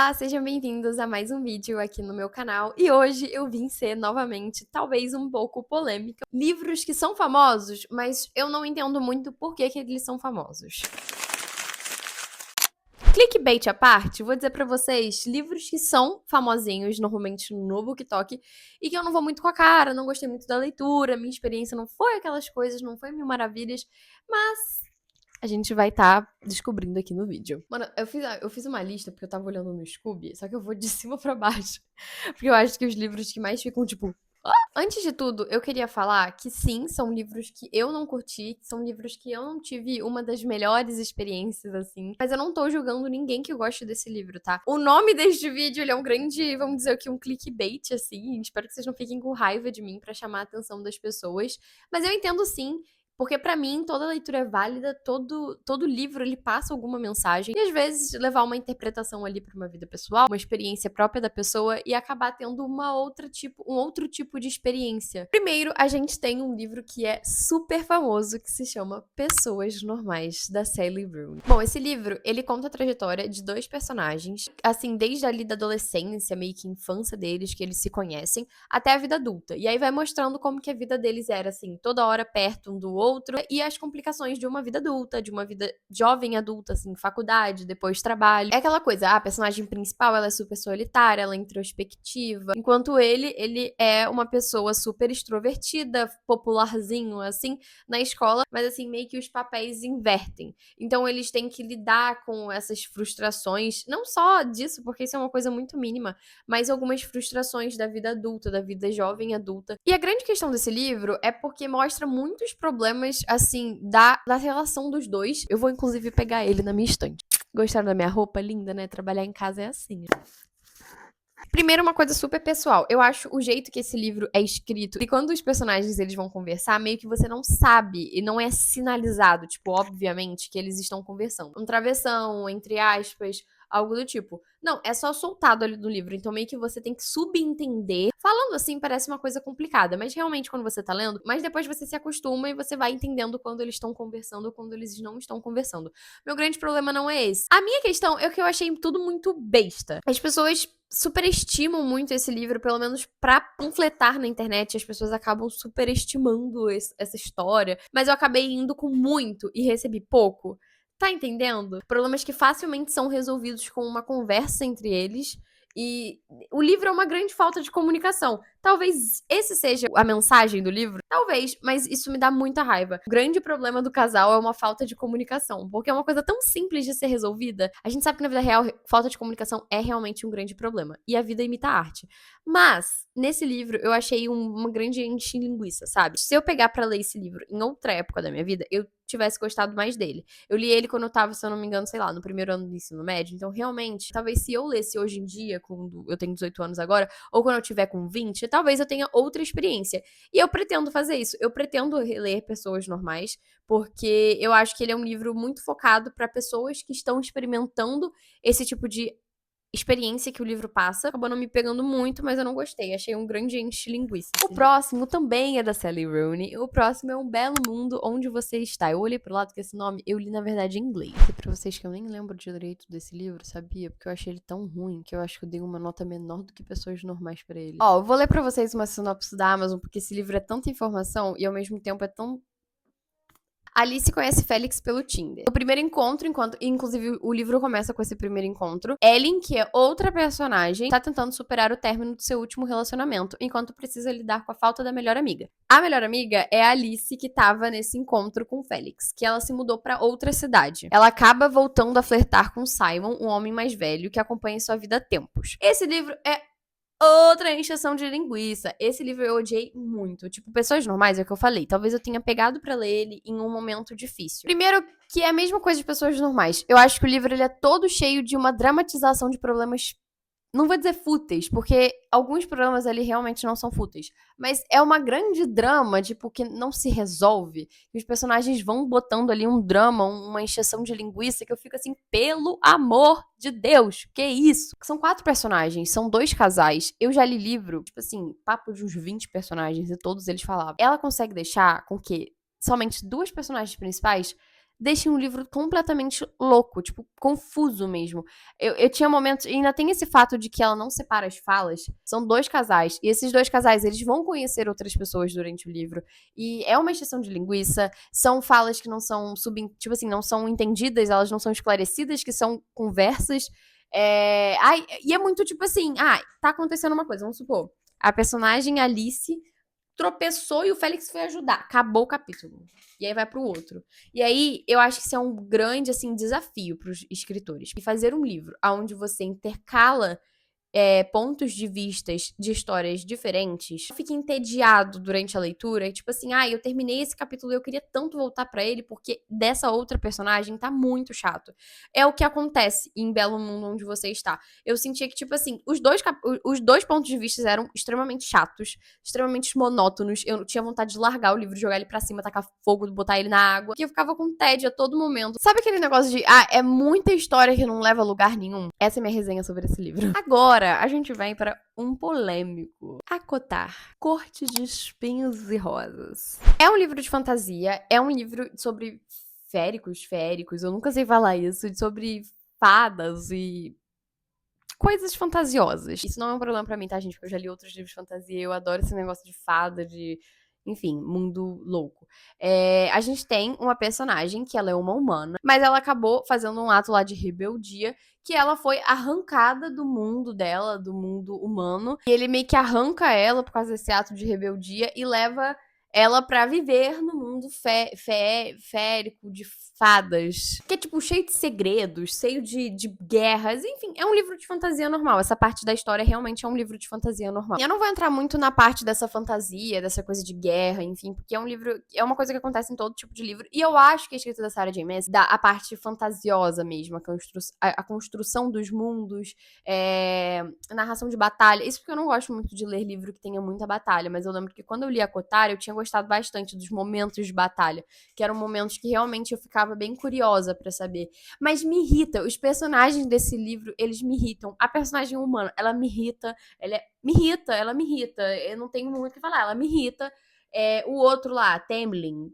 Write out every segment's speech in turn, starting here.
Olá, sejam bem-vindos a mais um vídeo aqui no meu canal e hoje eu vim ser novamente, talvez um pouco polêmica, livros que são famosos, mas eu não entendo muito por que eles são famosos. Clickbait à parte, vou dizer pra vocês, livros que são famosinhos, normalmente no BookTok, e que eu não vou muito com a cara, não gostei muito da leitura, minha experiência não foi aquelas coisas, não foi mil maravilhas, mas a gente vai estar descobrindo aqui no vídeo. Mano, eu fiz uma lista porque eu tava olhando no Scooby, só que eu vou de cima pra baixo. Porque eu acho que os livros que mais ficam, tipo... "Ah!" Antes de tudo, eu queria falar que sim, são livros que eu não curti, são livros que eu não tive uma das melhores experiências, assim. Mas eu não tô julgando ninguém que goste desse livro, tá? O nome deste vídeo, ele é um grande, vamos dizer aqui, um clickbait, assim. Espero que vocês não fiquem com raiva de mim pra chamar a atenção das pessoas. Mas eu entendo sim. Porque pra mim, toda leitura é válida, todo livro ele passa alguma mensagem. E às vezes levar uma interpretação ali pra uma vida pessoal, uma experiência própria da pessoa e acabar tendo um outro tipo de experiência. Primeiro, a gente tem um livro que é super famoso, que se chama Pessoas Normais, da Sally Rooney. Bom, esse livro, ele conta a trajetória de dois personagens, assim, desde ali da adolescência, meio que infância deles, que eles se conhecem, até a vida adulta. E aí vai mostrando como que a vida deles era, assim, toda hora perto um do outro, e as complicações de uma vida adulta, de uma vida jovem adulta, assim, faculdade, depois trabalho. É aquela coisa, a personagem principal, ela é super solitária, ela é introspectiva, enquanto ele é uma pessoa super extrovertida, popularzinho, assim, na escola, mas, assim, meio que os papéis invertem. Então, eles têm que lidar com essas frustrações, não só disso, porque isso é uma coisa muito mínima, mas algumas frustrações da vida adulta, da vida jovem adulta. E a grande questão desse livro é porque mostra muitos problemas, assim, da relação dos dois. Eu vou, inclusive, pegar ele na minha estante. Gostaram da minha roupa linda, né? Trabalhar em casa é assim. Primeiro, uma coisa super pessoal. Eu acho o jeito que esse livro é escrito, e quando os personagens eles vão conversar, meio que você não sabe, e não é sinalizado, tipo, obviamente, que eles estão conversando. Um travessão, entre aspas, algo do tipo. Não, é só soltado ali do livro, então meio que você tem que subentender. Falando assim, parece uma coisa complicada, mas realmente quando você tá lendo, mas depois você se acostuma e você vai entendendo quando eles estão conversando ou quando eles não estão conversando. Meu grande problema não é esse. A minha questão é que eu achei tudo muito besta. As pessoas superestimam muito esse livro, pelo menos pra panfletar na internet, as pessoas acabam superestimando essa história, mas eu acabei indo com muito e recebi pouco. Tá entendendo? Problemas que facilmente são resolvidos com uma conversa entre eles. E o livro é uma grande falta de comunicação. Talvez esse seja a mensagem do livro, talvez, mas isso me dá muita raiva. O grande problema do casal é uma falta de comunicação, porque é uma coisa tão simples de ser resolvida. A gente sabe que na vida real, falta de comunicação é realmente um grande problema. E a vida imita a arte. Mas, nesse livro, eu achei uma grande enche-linguiça, sabe? Se eu pegar pra ler esse livro em outra época da minha vida, eu tivesse gostado mais dele. Eu li ele quando eu tava, se eu não me engano, sei lá, no primeiro ano do ensino médio. Então, realmente, talvez se eu lesse hoje em dia, quando eu tenho 18 anos agora, ou quando eu tiver com 20, talvez eu tenha outra experiência. E eu pretendo fazer isso. Eu pretendo ler Pessoas Normais, porque eu acho que ele é um livro muito focado pra pessoas que estão experimentando esse tipo de experiência que o livro passa. Acabou não me pegando muito, mas eu não gostei. Achei um grande enche-linguiça. O próximo também é da Sally Rooney. O próximo é Um Belo Mundo Onde Você Está. Eu olhei pro lado que esse nome eu li, na verdade, em inglês. E pra vocês que eu nem lembro direito desse livro, sabia? Porque eu achei ele tão ruim que eu acho que eu dei uma nota menor do que Pessoas Normais pra ele. Ó, eu vou ler pra vocês uma sinopse da Amazon, porque esse livro é tanta informação e ao mesmo tempo é tão... Alice conhece Félix pelo Tinder. O primeiro encontro, inclusive o livro começa com esse primeiro encontro. Ellen, que é outra personagem, tá tentando superar o término do seu último relacionamento, enquanto precisa lidar com a falta da melhor amiga. A melhor amiga é a Alice, que tava nesse encontro com o Félix, que ela se mudou pra outra cidade. Ela acaba voltando a flertar com Simon, um homem mais velho que acompanha sua vida há tempos. Esse livro é outra encheção de linguiça. Esse livro eu odiei muito. Tipo, Pessoas Normais, é o que eu falei. Talvez eu tenha pegado pra ler ele em um momento difícil. Primeiro, que é a mesma coisa de Pessoas Normais. Eu acho que o livro ele é todo cheio de uma dramatização de problemas, não vou dizer fúteis, porque alguns problemas ali realmente não são fúteis. Mas é uma grande drama, tipo, que não se resolve. E os personagens vão botando ali um drama, uma encheção de linguiça, que eu fico assim, pelo amor de Deus, que isso? São 4 personagens, são 2 casais. Eu já li livro, tipo assim, papo de uns 20 personagens, e todos eles falavam. Ela consegue deixar com que somente 2 personagens principais deixa um livro completamente louco, tipo, confuso mesmo. Eu tinha momentos, e ainda tem esse fato de que ela não separa as falas, são 2 casais, e esses 2 casais, eles vão conhecer outras pessoas durante o livro, e é uma exceção de linguiça, são falas que não são, tipo assim, não são entendidas, elas não são esclarecidas, que são conversas, ai, e é muito tipo assim, tá acontecendo uma coisa, vamos supor, a personagem Alice tropeçou e o Félix foi ajudar. Acabou o capítulo. E aí vai pro outro. E aí, eu acho que isso é um grande, assim, desafio pros escritores. E fazer um livro onde você intercala pontos de vistas de histórias diferentes, fica entediado durante a leitura, tipo assim, eu terminei esse capítulo e eu queria tanto voltar pra ele porque dessa outra personagem tá muito chato. É o que acontece em Belo Mundo onde você está. Eu sentia que, tipo assim, os dois pontos de vista eram extremamente chatos, extremamente monótonos. Eu tinha vontade de largar o livro, jogar ele pra cima, tacar fogo, botar ele na água, que eu ficava com tédio a todo momento. Sabe aquele negócio de, é muita história que não leva a lugar nenhum? Essa é minha resenha sobre esse livro. Agora, a gente vem para um polêmico. Acotar. Corte de Espinhos e Rosas. É um livro de fantasia, é um livro sobre féricos, eu nunca sei falar isso, sobre fadas e coisas fantasiosas. Isso não é um problema pra mim, tá, gente? Porque eu já li outros livros de fantasia e eu adoro esse negócio de fada, de. Enfim, mundo louco. A gente tem uma personagem que ela é uma humana, mas ela acabou fazendo um ato lá de rebeldia, que ela foi arrancada do mundo dela, do mundo humano. E ele meio que arranca ela por causa desse ato de rebeldia e leva ela pra viver no mundo férico de fadas. Que é, tipo, cheio de segredos, cheio de guerras. Enfim, é um livro de fantasia normal. Essa parte da história realmente é um livro de fantasia normal. Eu não vou entrar muito na parte dessa fantasia, dessa coisa de guerra, enfim, porque é um livro. É uma coisa que acontece em todo tipo de livro. E eu acho que a escrita da Sarah J. Maas dá a parte fantasiosa mesmo, a construção dos mundos, a narração de batalha. Isso porque eu não gosto muito de ler livro que tenha muita batalha, mas eu lembro que quando eu li a Kotar, eu tinha gostado bastante dos momentos de batalha, que eram momentos que realmente eu ficava bem curiosa pra saber. Mas me irrita, os personagens desse livro, eles me irritam. A personagem humana, ela me irrita, ela me irrita. Eu não tenho muito o que falar, ela me irrita. O outro lá, Temlin,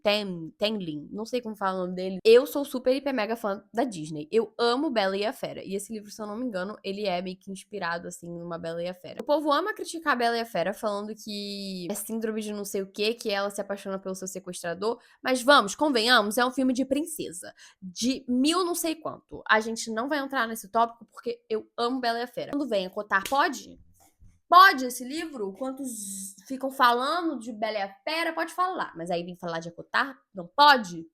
não sei como fala o nome dele. Eu sou super, hiper, mega fã da Disney. Eu amo Bela e a Fera. E esse livro, se eu não me engano, ele é meio que inspirado, assim, numa Bela e a Fera. O povo ama criticar a Bela e a Fera, falando que é síndrome de não sei o que ela se apaixona pelo seu sequestrador. Mas vamos, convenhamos, é um filme de princesa. De mil não sei quanto. A gente não vai entrar nesse tópico porque eu amo Bela e a Fera. Quando vem a Cotar, pode? Pode esse livro? Quantos ficam falando de Bela e a Fera? Pode falar. Mas aí vem falar de Acotar? Não pode?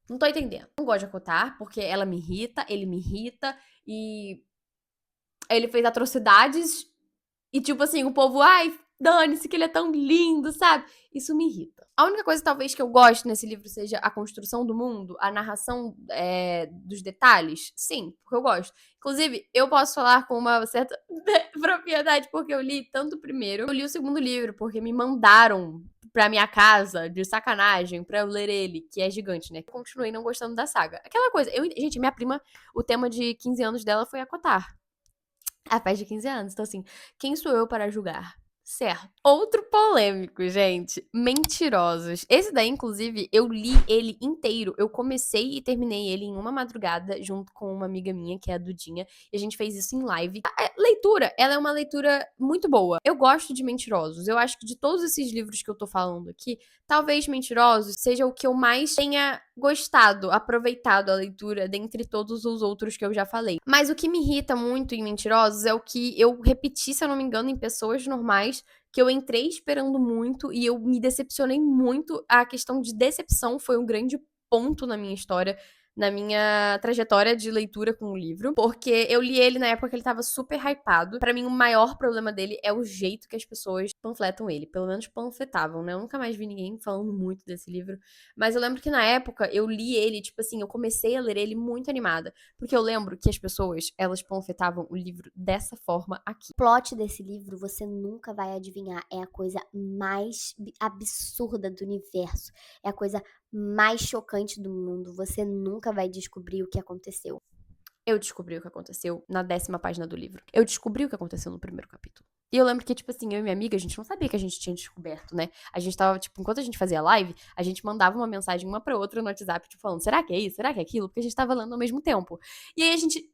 Não tô entendendo. Não gosto de Acotar, porque ela me irrita, ele me irrita, e ele fez atrocidades, e tipo assim, o povo, dane-se que ele é tão lindo, sabe? Isso me irrita. A única coisa, talvez, que eu gosto nesse livro seja a construção do mundo, a narração dos detalhes. Sim, porque eu gosto. Inclusive, eu posso falar com uma certa propriedade, porque eu li tanto o primeiro, eu li o segundo livro, porque me mandaram pra minha casa, de sacanagem, pra eu ler ele, que é gigante, né? Eu continuei não gostando da saga. Aquela coisa, gente, minha prima, o tema de 15 anos dela foi Acotar. A festa de 15 anos. Então, assim, quem sou eu para julgar? Certo. Outro polêmico, gente. Mentirosos. Esse daí, inclusive, eu li ele inteiro. Eu comecei e terminei ele em uma madrugada, junto com uma amiga minha, que é a Dudinha. E a gente fez isso em live. A leitura, ela é uma leitura muito boa. Eu gosto de Mentirosos. Eu acho que de todos esses livros que eu tô falando aqui, talvez Mentirosos seja o que eu mais tenha gostado, aproveitado a leitura dentre todos os outros que eu já falei. Mas o que me irrita muito em Mentirosos é o que eu repeti, se eu não me engano, em Pessoas Normais, que eu entrei esperando muito e eu me decepcionei muito. A questão de decepção foi um grande ponto na minha história, na minha trajetória de leitura com o livro, porque eu li ele na época que ele tava super hypado. Pra mim, o maior problema dele é o jeito que as pessoas panfletam ele, pelo menos panfletavam, né? Eu nunca mais vi ninguém falando muito desse livro, mas eu lembro que na época eu li ele, tipo assim, eu comecei a ler ele muito animada, porque eu lembro que as pessoas, elas panfletavam o livro dessa forma aqui. O plot desse livro você nunca vai adivinhar. É a coisa mais absurda do universo. É a coisa mais chocante do mundo. Você nunca vai descobrir o que aconteceu. Eu descobri o que aconteceu na 10ª página do livro. Eu descobri o que aconteceu no primeiro capítulo. E eu lembro que, tipo assim, eu e minha amiga, a gente não sabia que a gente tinha descoberto, né? A gente tava, tipo, enquanto a gente fazia live, a gente mandava uma mensagem uma pra outra no WhatsApp, tipo, falando, será que é isso? Será que é aquilo? Porque a gente tava lendo ao mesmo tempo. E aí a gente,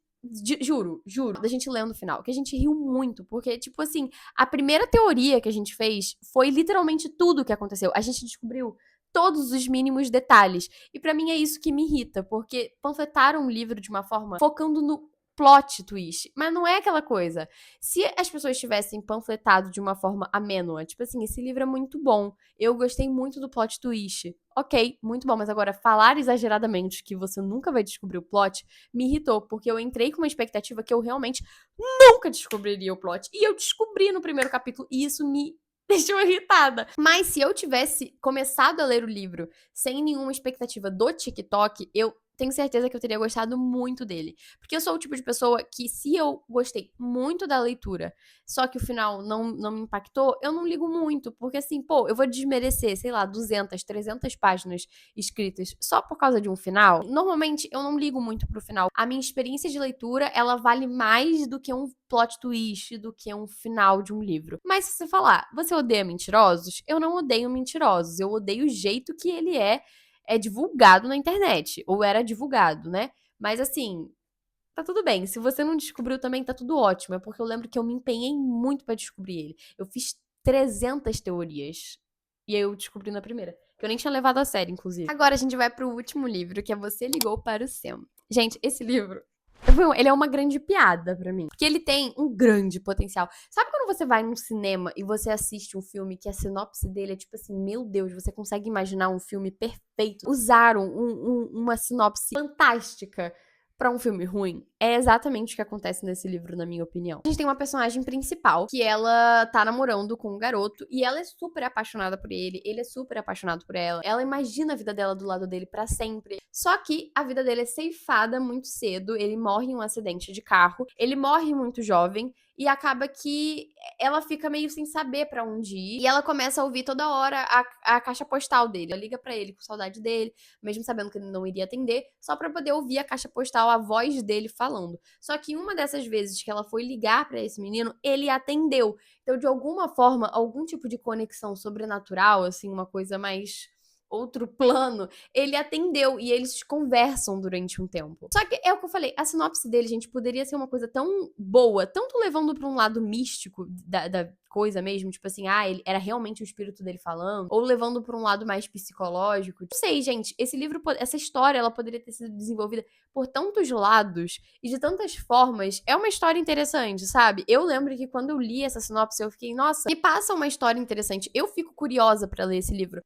juro, da gente lendo o final, que a gente riu muito, porque, tipo assim, a primeira teoria que a gente fez foi literalmente tudo o que aconteceu. A gente descobriu todos os mínimos detalhes. E pra mim é isso que me irrita, porque panfletaram o livro de uma forma focando no plot twist. Mas não é aquela coisa. Se as pessoas tivessem panfletado de uma forma amênua, tipo assim, esse livro é muito bom, eu gostei muito do plot twist. Ok, muito bom, mas agora falar exageradamente que você nunca vai descobrir o plot me irritou, porque eu entrei com uma expectativa que eu realmente nunca descobriria o plot. E eu descobri no primeiro capítulo, e isso me deixou irritada. Mas se eu tivesse começado a ler o livro sem nenhuma expectativa do TikTok, eu tenho certeza que eu teria gostado muito dele. Porque eu sou o tipo de pessoa que, se eu gostei muito da leitura, só que o final não me impactou, eu não ligo muito. Porque assim, pô, eu vou desmerecer, sei lá, 200, 300 páginas escritas só por causa de um final. Normalmente, eu não ligo muito pro final. A minha experiência de leitura, ela vale mais do que um plot twist, do que um final de um livro. Mas se você falar, você odeia mentirosos? Eu não odeio mentirosos. Eu odeio o jeito que ele é divulgado na internet. Ou era divulgado, né? Mas assim, tá tudo bem. Se você não descobriu também, tá tudo ótimo. É porque eu lembro que eu me empenhei muito pra descobrir ele. Eu fiz 300 teorias. E aí eu descobri na primeira. Que eu nem tinha levado a sério, inclusive. Agora a gente vai pro último livro, que é Você Ligou para o Sam. Gente, esse livro, ele é uma grande piada pra mim. Porque ele tem um grande potencial. Sabe quando você vai num cinema e você assiste um filme que a sinopse dele é tipo assim, meu Deus, você consegue imaginar um filme perfeito? Usaram uma sinopse fantástica pra um filme ruim? É exatamente o que acontece nesse livro, na minha opinião. A gente tem uma personagem principal que ela tá namorando com um garoto e ela é super apaixonada por ele é super apaixonado por ela. Ela imagina a vida dela do lado dele pra sempre. Só que a vida dele é ceifada muito cedo, ele morre em um acidente de carro, ele morre muito jovem e acaba que ela fica meio sem saber pra onde ir e ela começa a ouvir toda hora a caixa postal dele. Ela liga pra ele com saudade dele, mesmo sabendo que ele não iria atender, só pra poder ouvir a caixa postal, a voz dele falando. Só que uma dessas vezes que ela foi ligar pra esse menino, ele atendeu. Então, de alguma forma, algum tipo de conexão sobrenatural, assim, uma coisa mais outro plano, ele atendeu e eles conversam durante um tempo. Só que é o que eu falei, a sinopse dele, gente, poderia ser uma coisa tão boa, tanto levando pra um lado místico da coisa mesmo, tipo assim, ele era realmente o espírito dele falando, ou levando pra um lado mais psicológico. Não sei, gente, esse livro, essa história, ela poderia ter sido desenvolvida por tantos lados e de tantas formas. É uma história interessante, sabe? Eu lembro que quando eu li essa sinopse, eu fiquei, nossa, me passa uma história interessante. Eu fico curiosa pra ler esse livro.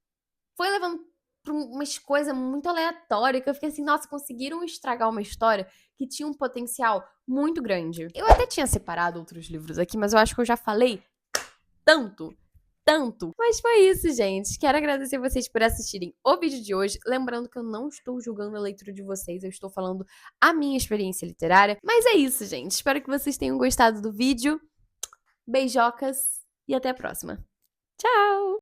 Foi levando pra umas coisas muito aleatórias que eu fiquei assim, nossa, conseguiram estragar uma história que tinha um potencial muito grande. Eu até tinha separado outros livros aqui, mas eu acho que eu já falei tanto. Mas foi isso, gente. Quero agradecer vocês por assistirem o vídeo de hoje. Lembrando que eu não estou julgando a leitura de vocês, eu estou falando a minha experiência literária. Mas é isso, gente. Espero que vocês tenham gostado do vídeo. Beijocas e até a próxima. Tchau!